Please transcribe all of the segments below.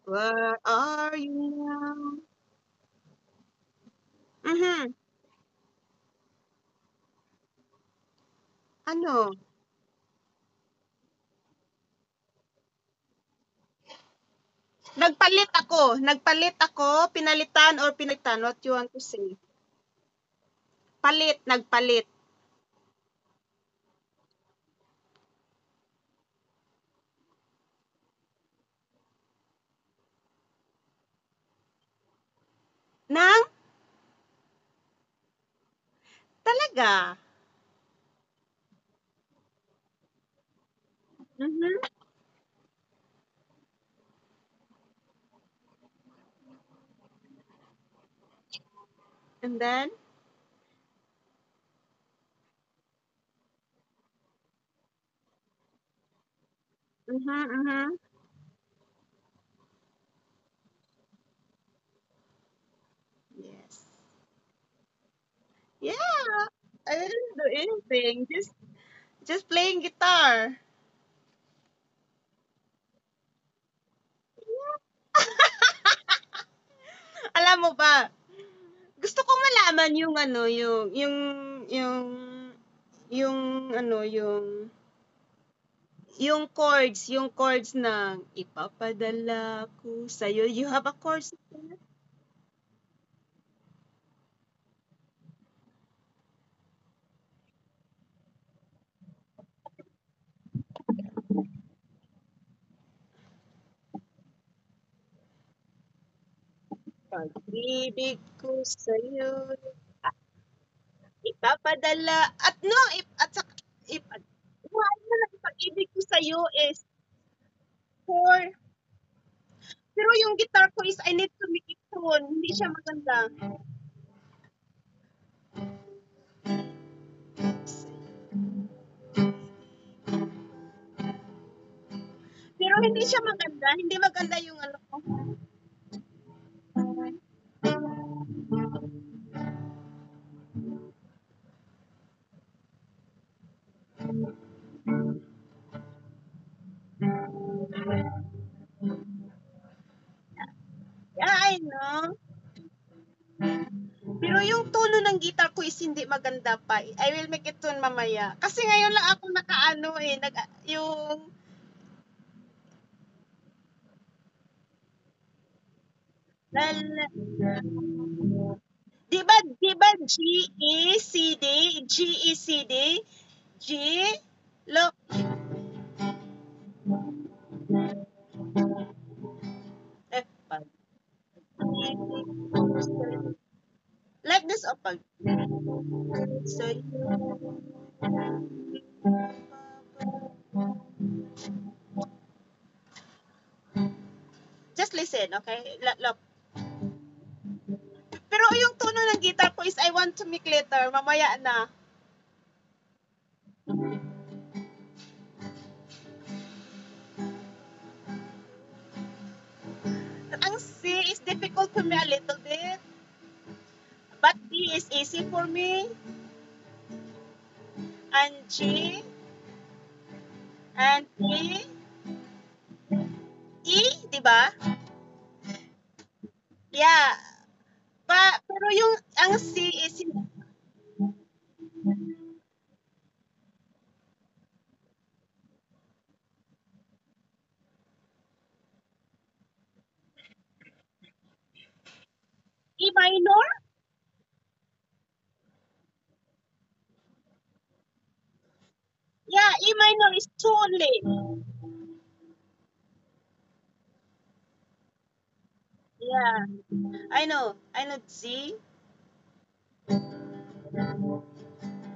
Where are you now? Mhm. Ano? Nagpalit ako, pinalitan or pinalitan, what you want to say? Palit, nagpalit. Nang? Talaga? Mhm. And then? Mhm, mhm. Yes. Yeah, I didn't do anything. Just playing guitar. Alam mo ba, gusto kong malaman yung ano, yung yung ano, yung chords ng ipapadala ko sa'yo. You have a chords? Pag-ibig ko sa'yo, ipapadala. At no, at saka, buhay mo na pag-ibig ko sa'yo is for, pero yung guitar ko is I need to make it tone. Hindi siya maganda. Pero hindi siya maganda. Hindi maganda yung ano ko. Yeah, I know. Pero yung tono ng guitar ko is hindi maganda pa. I will make it tune mamaya. Kasi ngayon lang ako nakaano eh, yung, di ba G, E, C, D, G, E, C, D, G, look, eh, pag, like this, o pag, so, just listen, okay? Look. Pero yung tono ng guitar ko is I want to make later, mamaya na. Ang C is difficult for me a little bit, but D is easy for me. And G, and E, di ba? Yeah. Pero yung, ang C is E minor. Yeah, E minor is two only. Yeah, I know Z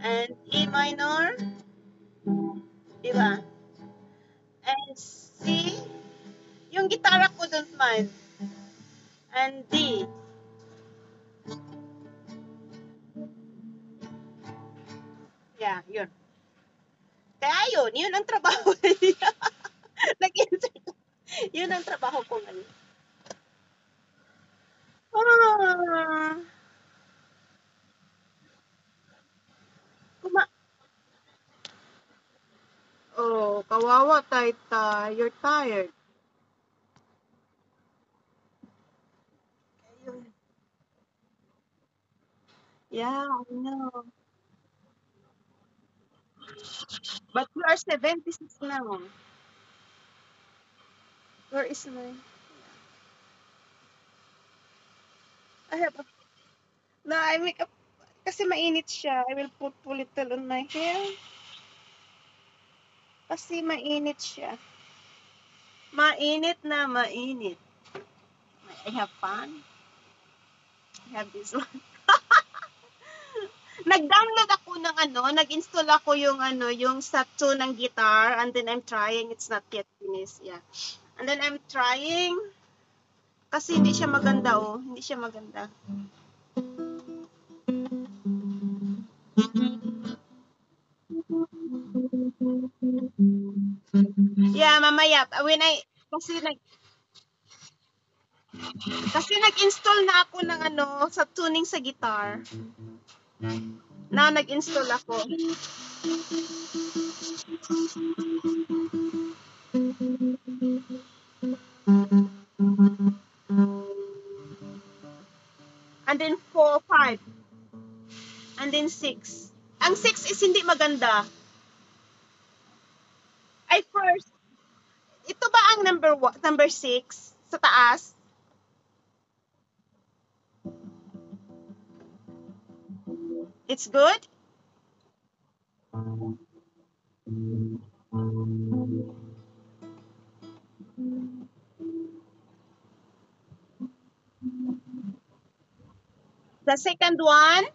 and E minor, di ba? And C, yung gitara ko don't mind. And D. Yeah, yun. Kaya yun ang trabaho niya. Nag-insert. Yun ang trabaho ko ngayon. Ah, kuma oh, kawawa, Taita. You're tired. Yeah, I know. But you are 76 now. Where is my... I have a... No, I make up... Kasi mainit siya. I will put little on my hair. Kasi mainit siya. Mainit na mainit. I have fun. I have this one. Nag-download ako ng nag-install ako yung yung sa tune ng guitar, and then I'm trying. It's not yet finished. Yeah. And then I'm trying kasi hindi siya maganda, oh. Hindi siya maganda. Yeah, mamaya. When I, kasi nag, kasi nag-install na ako ng sa tuning sa guitar. Na nag-install ako. And then 4, 5. And then 6. Ang 6 is hindi maganda. Ay, first, ito ba ang number 6 sa taas? It's good? The second one,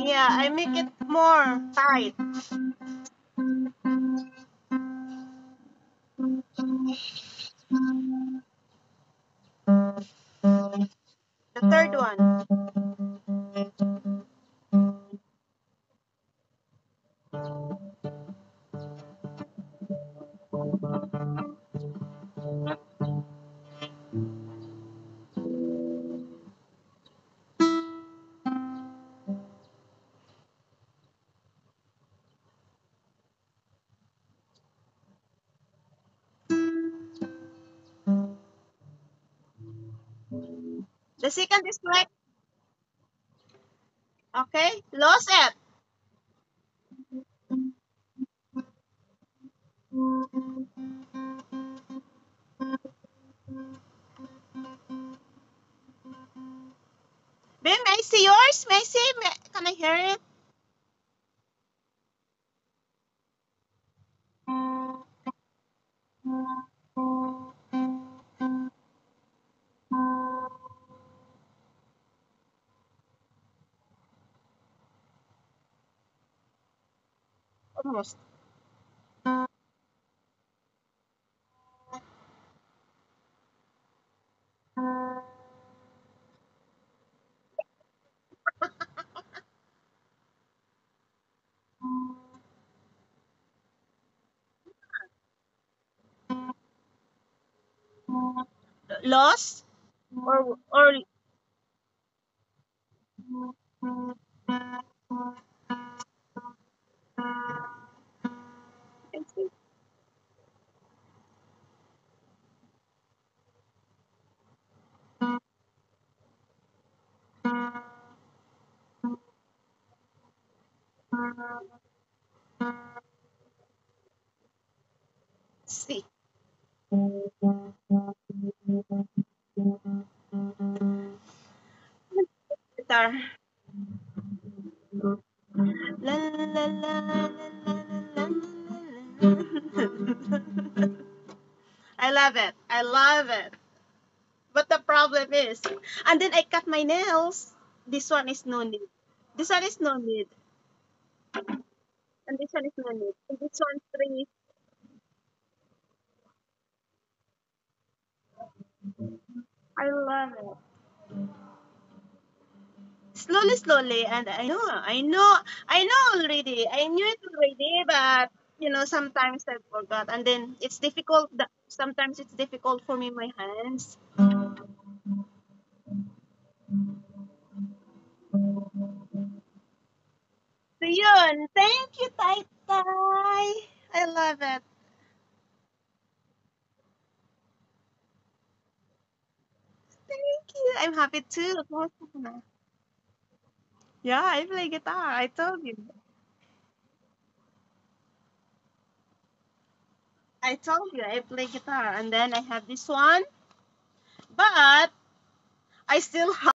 yeah, I make it more tight. The third one. The second is correct. Okay, lost it. Babe, may I see yours? May I see? Can I hear it? Almost. Lost? Or see. Guitar. La la la la la la la la. I love it. I love it. But the problem is, and then I cut my nails. This one is no need. This one is no need. And this one is no need. And this one three. I love it. Slowly, slowly, and I know already. I knew it already, but Sometimes I forgot, and then it's difficult. Sometimes it's difficult for me, my hands. So yun, thank you, Tai Tai. I love it. Thank you. I'm happy too. Yeah, I play guitar. I told you. I told you I play guitar, and then I have this one, but I still